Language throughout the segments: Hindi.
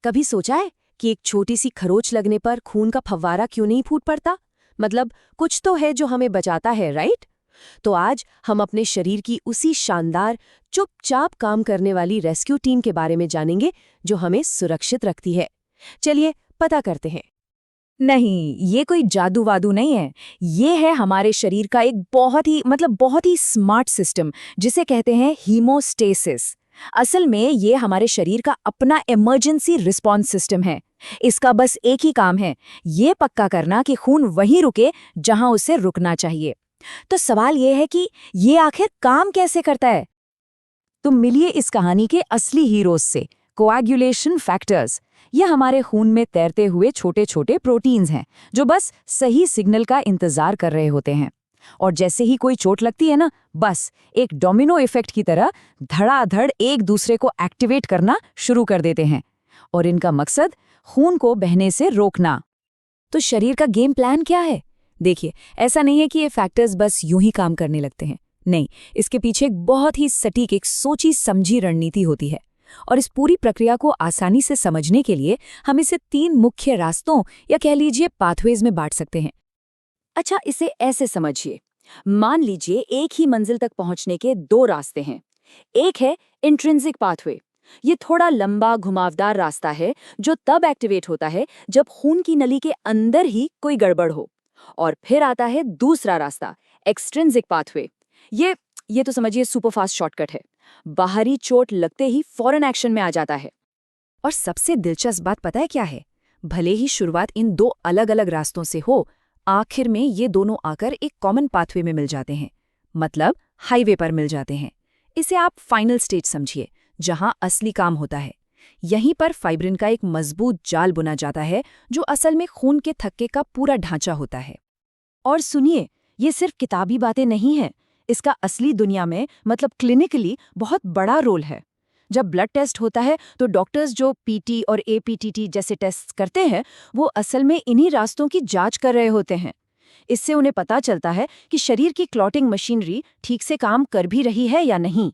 कभी सोचा है कि एक छोटी सी खरोच लगने पर खून का फव्वारा क्यों नहीं फूट पड़ता? मतलब कुछ तो है जो हमें बचाता है, राइट? तो आज हम अपने शरीर की उसी शानदार, चुपचाप काम करने वाली रेस्क्यू टीम के बारे में जानेंगे जो हमें सुरक्षित रखती है। चलिए पता करते हैं। नहीं, ये कोई जादू वादू नहीं है। ये है हमारे शरीर का एक बहुत ही स्मार्ट सिस्टम, जिसे कहते हैं हीमोस्टेसिस। असल में ये हमारे शरीर का अपना इमरजेंसी रिस्पॉन्स सिस्टम है। इसका बस एक ही काम है, ये पक्का करना कि खून वहीं रुके जहां उसे रुकना चाहिए। तो सवाल ये है कि ये आखिर काम कैसे करता है? तो मिलिए इस कहानी के असली हीरोज से, कोएगुलेशन फैक्टर्स। ये हमारे खून में तैरते हुए छोटे छोटे प्रोटीन्स हैं जो बस सही सिग्नल का इंतजार कर रहे होते हैं। और जैसे ही कोई चोट लगती है ना, बस एक डोमिनो इफेक्ट की तरह धड़ाधड़ एक दूसरे को एक्टिवेट करना शुरू कर देते हैं। और इनका मकसद खून को बहने से रोकना। तो शरीर का गेम प्लान क्या है? देखिए, ऐसा नहीं है कि ये फैक्टर्स बस यूं ही काम करने लगते हैं। नहीं, इसके पीछे एक बहुत ही सटीक, एक सोची समझी रणनीति होती है। और इस पूरी प्रक्रिया को आसानी से समझने के लिए हम इसे 3 मुख्य रास्तों या कह लीजिए पाथवेज में बांट सकते हैं। अच्छा, इसे ऐसे समझिए। मान लीजिए एक ही मंजिल तक पहुंचने के 2 रास्ते हैं। एक है इंट्रिंसिक पाथवे। ये थोड़ा लंबा घुमावदार रास्ता है जो तब एक्टिवेट होता है जब खून की नली के अंदर ही कोई गड़बड़ हो। और फिर आता है दूसरा रास्ता, एक्सट्रिंसिक पाथवे। ये तो समझिए सुपरफास्ट शॉर्टकट है। बाहरी चोट लगते ही फौरन एक्शन में आ जाता है। और सबसे दिलचस्प बात पता है क्या है? भले ही शुरुआत इन 2 अलग-अलग रास्तों से हो, आखिर में ये दोनों आकर एक कॉमन पाथवे में मिल जाते हैं। मतलब हाईवे पर मिल जाते हैं। इसे आप फाइनल स्टेज समझिए, जहां असली काम होता है। यहीं पर फाइब्रिन का एक मजबूत जाल बुना जाता है जो असल में खून के थक्के का पूरा ढांचा होता है। और सुनिए, ये सिर्फ किताबी बातें नहीं हैं। इसका असली दुनिया में, मतलब क्लिनिकली, बहुत बड़ा रोल है। जब ब्लड टेस्ट होता है तो डॉक्टर्स जो पीटी और एपीटीटी जैसे टेस्ट करते हैं, वो असल में इन्हीं रास्तों की जांच कर रहे होते हैं। इससे उन्हें पता चलता है कि शरीर की क्लॉटिंग मशीनरी ठीक से काम कर भी रही है या नहीं।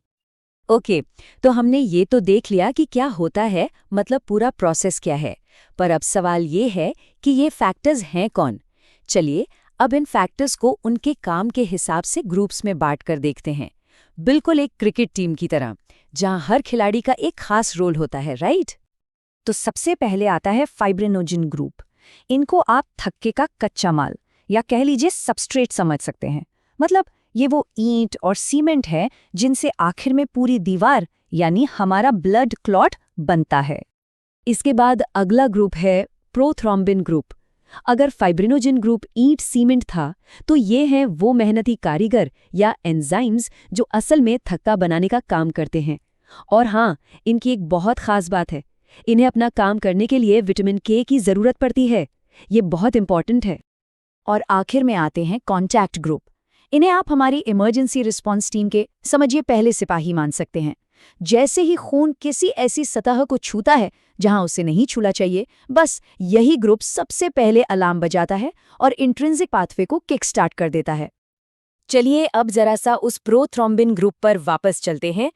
ओके, तो हमने ये तो देख लिया कि क्या होता है, मतलब पूरा प्रोसेस क्या है। पर अब सवाल ये है कि ये फैक्टर्स हैं कौन? चलिए अब इन फैक्टर्स को उनके काम के हिसाब से ग्रुप्स में बांट कर देखते हैं। बिल्कुल एक क्रिकेट टीम की तरह, जहां हर खिलाड़ी का एक खास रोल होता है, राइट? तो सबसे पहले आता है फाइब्रिनोजिन ग्रुप। इनको आप थक्के का कच्चा माल या कह लीजिए सबस्ट्रेट समझ सकते हैं। मतलब ये वो ईंट और सीमेंट है जिनसे आखिर में पूरी दीवार यानी हमारा ब्लड क्लॉट बनता है। इसके बाद अगला ग्रुप है प्रोथ्रोम्बिन ग्रुप। अगर फाइब्रिनोजिन ग्रुप ईंट सीमेंट था, तो ये हैं वो मेहनती कारीगर या एंजाइम्स जो असल में थक्का बनाने का काम करते हैं। और हाँ, इनकी एक बहुत खास बात है, इन्हें अपना काम करने के लिए विटामिन के की जरूरत पड़ती है। ये बहुत इंपॉर्टेंट है। और आखिर में आते हैं कॉन्टैक्ट ग्रुप। इन्हें आप हमारी इमरजेंसी रिस्पॉन्स टीम के समझिए पहले सिपाही मान सकते हैं। जैसे ही खून किसी ऐसी सतह को छूता है जहां उसे नहीं छूना चाहिए, बस यही ग्रुप सबसे पहले अलार्म बजाता है और इंट्रिंसिक पाथवे को किक स्टार्ट कर देता है। चलिए अब जरा सा उस प्रोथ्रोम्बिन ग्रुप पर वापस चलते हैं।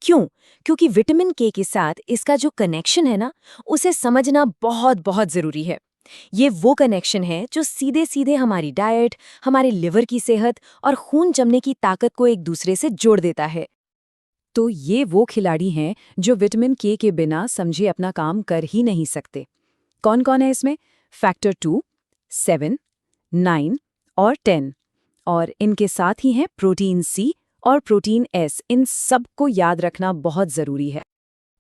क्यों? क्योंकि विटामिन के साथ इसका जो कनेक्शन है ना, उसे समझना बहुत बहुत जरूरी है। ये वो कनेक्शन है जो सीधे सीधे हमारी डाइट, हमारे लिवर की सेहत और खून जमने की ताकत को एक दूसरे से जोड़ देता है। तो ये वो खिलाड़ी हैं जो विटामिन के बिना समझे अपना काम कर ही नहीं सकते। कौन कौन है इसमें? फैक्टर 2, 7, 9 और 10। और इनके साथ ही हैं प्रोटीन सी और प्रोटीन एस। इन सब को याद रखना बहुत ज़रूरी है।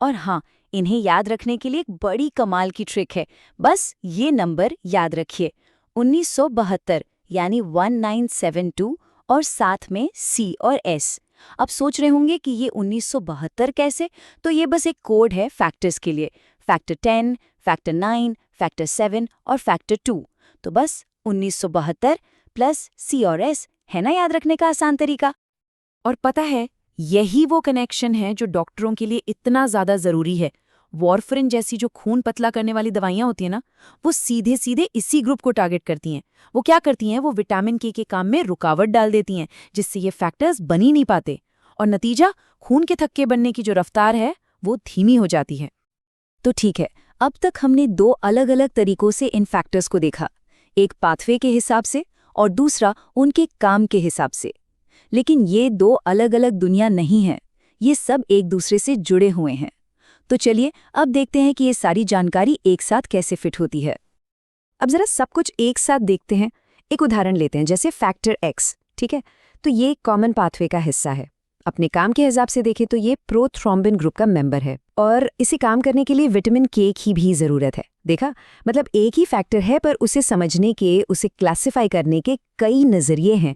और हाँ, इन्हें याद रखने के लिए एक बड़ी कमाल की ट्रिक है। बस ये नंबर याद रखिए, 1972 यानी 1972 और साथ में सी और एस। अब सोच रहे होंगे कि ये 1972 कैसे? तो ये बस एक कोड है फैक्टर्स के लिए। फैक्टर 10, फैक्टर 9, फैक्टर 7 और फैक्टर 2। तो बस 1972 प्लस सी और एस है ना याद रखने का आसान तरीका। और पता है, यही वो कनेक्शन है जो डॉक्टरों के लिए इतना ज़्यादा ज़रूरी है। वॉरफरिन जैसी जो खून पतला करने वाली दवाइयाँ होती हैं ना, वो सीधे सीधे इसी ग्रुप को टारगेट करती हैं। वो क्या करती हैं? वो विटामिन के काम में रुकावट डाल देती हैं, जिससे ये फैक्टर्स बन ही नहीं पाते। और नतीजा, खून के थक्के बनने की जो रफ्तार है वो धीमी हो जाती है। तो ठीक है, अब तक हमने 2 अलग-अलग तरीकों से इन फैक्टर्स को देखा, एक पाथवे के हिसाब से और दूसरा उनके काम के हिसाब से। लेकिन ये 2 अलग-अलग दुनिया नहीं हैं, ये सब एक दूसरे से जुड़े हुए हैं। तो चलिए अब देखते हैं कि ये सारी जानकारी एक साथ कैसे फिट होती है। अब जरा सब कुछ एक साथ देखते हैं। एक उदाहरण लेते हैं, जैसे फैक्टर एक्स, ठीक है? तो ये कॉमन पाथवे का हिस्सा है। अपने काम के हिसाब से देखें तो ये प्रोथ्रोम्बिन ग्रुप का मेंबर है और इसे काम करने के लिए विटामिन के की भी ज़रूरत है। देखा, मतलब एक ही फैक्टर है पर उसे समझने के, उसे क्लासिफाई करने के कई नज़रिए हैं।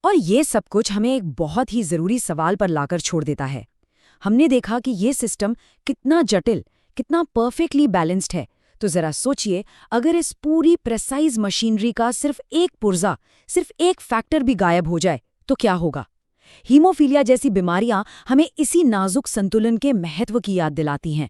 और ये सब कुछ हमें एक बहुत ही ज़रूरी सवाल पर लाकर छोड़ देता है। हमने देखा कि ये सिस्टम कितना जटिल, कितना परफेक्टली बैलेंस्ड है। तो ज़रा सोचिए, अगर इस पूरी प्रेसाइज मशीनरी का सिर्फ एक पुर्जा, सिर्फ एक फैक्टर भी गायब हो जाए तो क्या होगा? हीमोफीलिया जैसी बीमारियां हमें इसी नाजुक संतुलन के महत्व की याद दिलाती हैं।